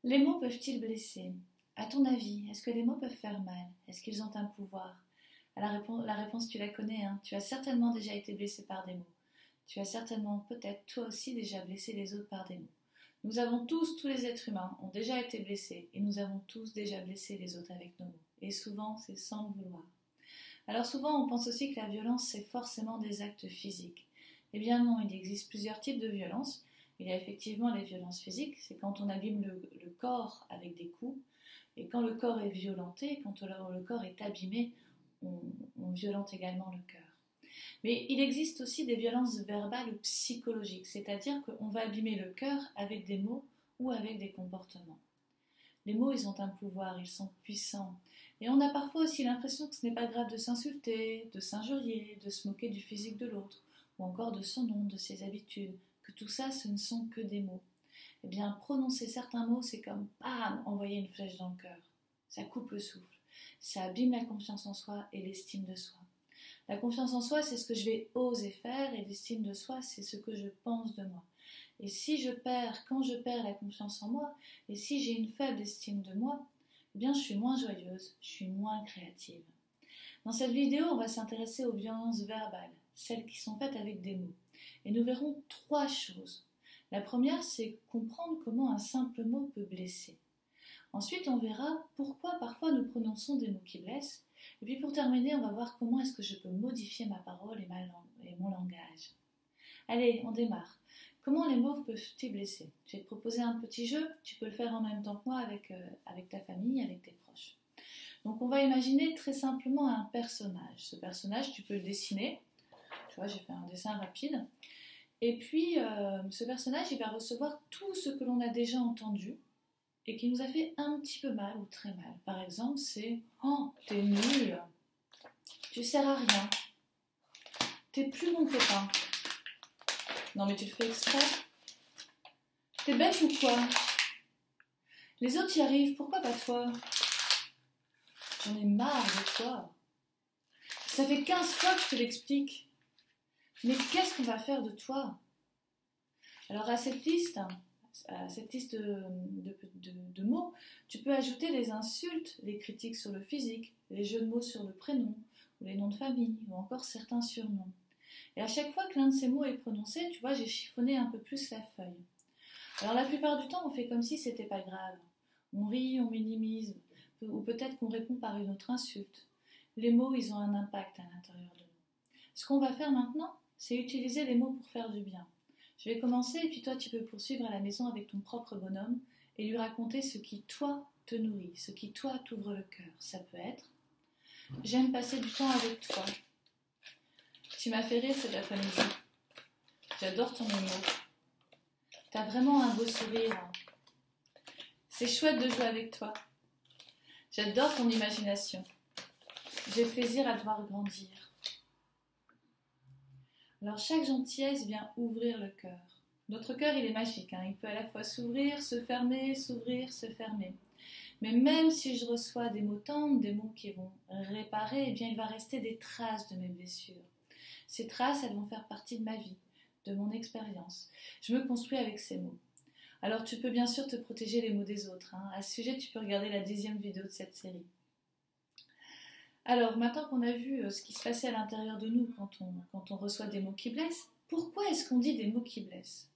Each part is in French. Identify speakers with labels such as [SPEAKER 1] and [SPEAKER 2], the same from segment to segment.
[SPEAKER 1] Les mots peuvent-ils blesser? À ton avis, est-ce que les mots peuvent faire mal? Est-ce qu'ils ont un pouvoir? La réponse, tu la connais, hein. Tu as certainement déjà été blessé par des mots. Tu as certainement, peut-être, toi aussi déjà blessé les autres par des mots. Nous avons tous les êtres humains ont déjà été blessés et nous avons tous déjà blessé les autres avec nos mots. Et souvent, c'est sans le vouloir. Alors souvent, on pense aussi que la violence, c'est forcément des actes physiques. Eh bien non, il existe plusieurs types de violences. Il y a effectivement les violences physiques, c'est quand on abîme le corps avec des coups. Et quand le corps est violenté, quand le corps est abîmé, on violente également le cœur. Mais il existe aussi des violences verbales ou psychologiques, c'est-à-dire qu'on va abîmer le cœur avec des mots ou avec des comportements. Les mots, ils ont un pouvoir, ils sont puissants. Et on a parfois aussi l'impression que ce n'est pas grave de s'insulter, de s'injurier, de se moquer du physique de l'autre, ou encore de son nom, de ses habitudes, que tout ça, ce ne sont que des mots. Eh bien, prononcer certains mots, c'est comme, bam, envoyer une flèche dans le cœur. Ça coupe le souffle. Ça abîme la confiance en soi et l'estime de soi. La confiance en soi, c'est ce que je vais oser faire, et l'estime de soi, c'est ce que je pense de moi. Et quand je perds la confiance en moi, et si j'ai une faible estime de moi, eh bien je suis moins joyeuse, je suis moins créative. Dans cette vidéo, on va s'intéresser aux violences verbales, celles qui sont faites avec des mots. Et nous verrons trois choses. La première, c'est comprendre comment un simple mot peut blesser. Ensuite, on verra pourquoi parfois nous prononçons des mots qui blessent. Et puis pour terminer, on va voir comment est-ce que je peux modifier ma parole et mon langage. Allez, on démarre. Comment les mots peuvent-ils blesser? Je vais te proposer un petit jeu, tu peux le faire en même temps que moi avec ta famille, avec tes proches. Donc on va imaginer très simplement un personnage. Ce personnage, tu peux le dessiner. Tu vois, j'ai fait un dessin rapide. Et puis, ce personnage, il va recevoir tout ce que l'on a déjà entendu et qui nous a fait un petit peu mal ou très mal. Par exemple, c'est « Oh, t'es nul, tu sers à rien, t'es plus mon copain. Non mais tu le fais exprès. T'es bête ou quoi? Les autres y arrivent, pourquoi pas toi? J'en ai marre de toi. Ça fait 15 fois que je te l'explique. Mais qu'est-ce qu'on va faire de toi? » Alors à cette liste de mots, tu peux ajouter les insultes, les critiques sur le physique, les jeux de mots sur le prénom, ou les noms de famille, ou encore certains surnoms. Et à chaque fois que l'un de ces mots est prononcé, tu vois, j'ai chiffonné un peu plus la feuille. Alors la plupart du temps, on fait comme si c'était pas grave. On rit, on minimise, ou peut-être qu'on répond par une autre insulte. Les mots, ils ont un impact à l'intérieur de nous. Ce qu'on va faire maintenant, c'est utiliser les mots pour faire du bien. Je vais commencer et puis toi tu peux poursuivre à la maison avec ton propre bonhomme et lui raconter ce qui toi te nourrit, ce qui toi t'ouvre le cœur. Ça peut être « J'aime passer du temps avec toi. Tu m'as fait rire cet après-midi. J'adore ton humour. T'as vraiment un beau sourire. C'est chouette de jouer avec toi. J'adore ton imagination. J'ai plaisir à te voir grandir. » Alors chaque gentillesse vient ouvrir le cœur. Notre cœur, il est magique, hein. Il peut à la fois s'ouvrir, se fermer, s'ouvrir, se fermer. Mais même si je reçois des mots tendres, des mots qui vont réparer, eh bien il va rester des traces de mes blessures. Ces traces, elles vont faire partie de ma vie, de mon expérience. Je me construis avec ces mots. Alors tu peux bien sûr te protéger les mots des autres, hein. À ce sujet, tu peux regarder la 10e vidéo de cette série. Alors, maintenant qu'on a vu ce qui se passait à l'intérieur de nous quand on reçoit des mots qui blessent, pourquoi est-ce qu'on dit des mots qui blessent?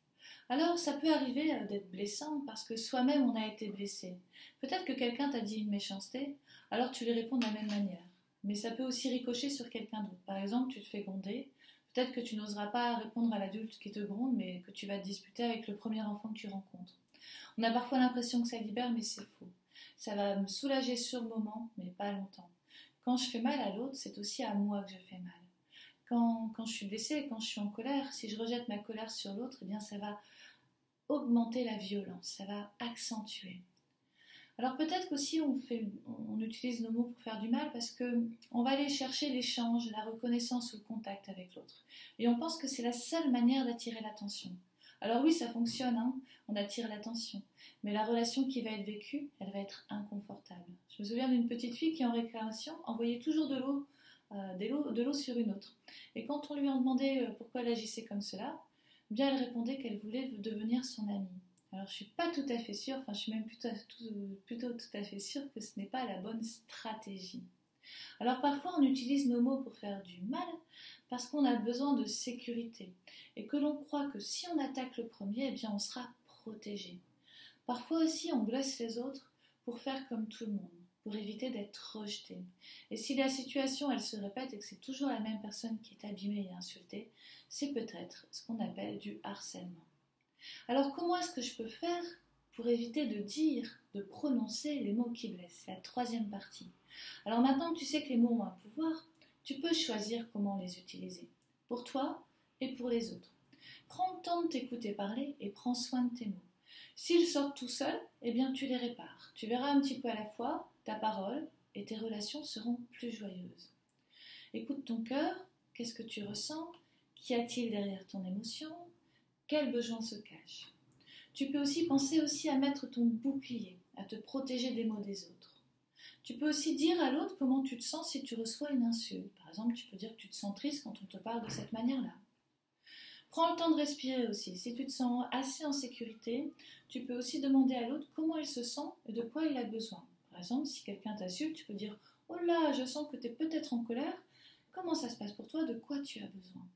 [SPEAKER 1] Alors, ça peut arriver d'être blessant parce que soi-même on a été blessé. Peut-être que quelqu'un t'a dit une méchanceté, alors tu lui réponds de la même manière. Mais ça peut aussi ricocher sur quelqu'un d'autre. Par exemple, tu te fais gronder, peut-être que tu n'oseras pas répondre à l'adulte qui te gronde, mais que tu vas te disputer avec le premier enfant que tu rencontres. On a parfois l'impression que ça libère, mais c'est faux. Ça va me soulager sur le moment, mais pas longtemps. Quand je fais mal à l'autre, c'est aussi à moi que je fais mal. Quand je suis blessée, quand je suis en colère, si je rejette ma colère sur l'autre, eh bien ça va augmenter la violence, ça va accentuer. Alors peut-être qu'aussi on utilise nos mots pour faire du mal parce qu'on va aller chercher l'échange, la reconnaissance ou le contact avec l'autre. Et on pense que c'est la seule manière d'attirer l'attention. Alors oui, ça fonctionne, hein, on attire l'attention. Mais la relation qui va être vécue, elle va être inconfortable. Je me souviens d'une petite fille qui, en récréation, envoyait toujours de l'eau sur une autre. Et quand on lui en demandait pourquoi elle agissait comme cela, eh bien elle répondait qu'elle voulait devenir son amie. Alors je suis pas tout à fait sûre, enfin je suis même plutôt tout à fait sûre que ce n'est pas la bonne stratégie. Alors parfois on utilise nos mots pour faire du mal parce qu'on a besoin de sécurité et que l'on croit que si on attaque le premier, eh bien on sera protégé. Parfois aussi on blesse les autres pour faire comme tout le monde, pour éviter d'être rejeté. Et si la situation elle se répète et que c'est toujours la même personne qui est abîmée et insultée, c'est peut-être ce qu'on appelle du harcèlement. Alors comment est-ce que je peux faire pour éviter de dire, de prononcer les mots qui blessent? C'est la troisième partie. Alors maintenant que tu sais que les mots ont un pouvoir, tu peux choisir comment les utiliser, pour toi et pour les autres. Prends le temps de t'écouter parler et prends soin de tes mots. S'ils sortent tout seuls, eh bien tu les répares. Tu verras un petit peu à la fois ta parole et tes relations seront plus joyeuses. Écoute ton cœur, qu'est-ce que tu ressens? Qu'y a-t-il derrière ton émotion? Quel besoin se cache? Tu peux aussi penser à mettre ton bouclier, à te protéger des mots des autres. Tu peux aussi dire à l'autre comment tu te sens si tu reçois une insulte. Par exemple, tu peux dire que tu te sens triste quand on te parle de cette manière-là. Prends le temps de respirer aussi. Si tu te sens assez en sécurité, tu peux aussi demander à l'autre comment il se sent et de quoi il a besoin. Par exemple, si quelqu'un t'insulte, tu peux dire « Oh là, je sens que tu es peut-être en colère. Comment ça se passe pour toi? De quoi tu as besoin ?»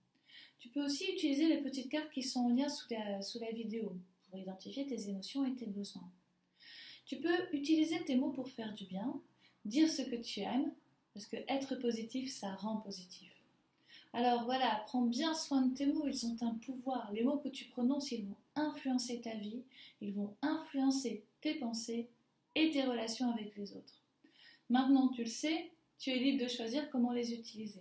[SPEAKER 1] Tu peux aussi utiliser les petites cartes qui sont en lien sous la vidéo pour identifier tes émotions et tes besoins. Tu peux utiliser tes mots pour faire du bien, dire ce que tu aimes, parce que être positif, ça rend positif. Alors voilà, prends bien soin de tes mots, ils ont un pouvoir. Les mots que tu prononces, ils vont influencer ta vie, ils vont influencer tes pensées et tes relations avec les autres. Maintenant tu le sais, tu es libre de choisir comment les utiliser.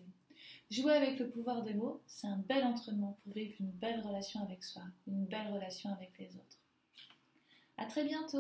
[SPEAKER 1] Jouer avec le pouvoir des mots, c'est un bel entraînement pour vivre une belle relation avec soi, une belle relation avec les autres. À très bientôt!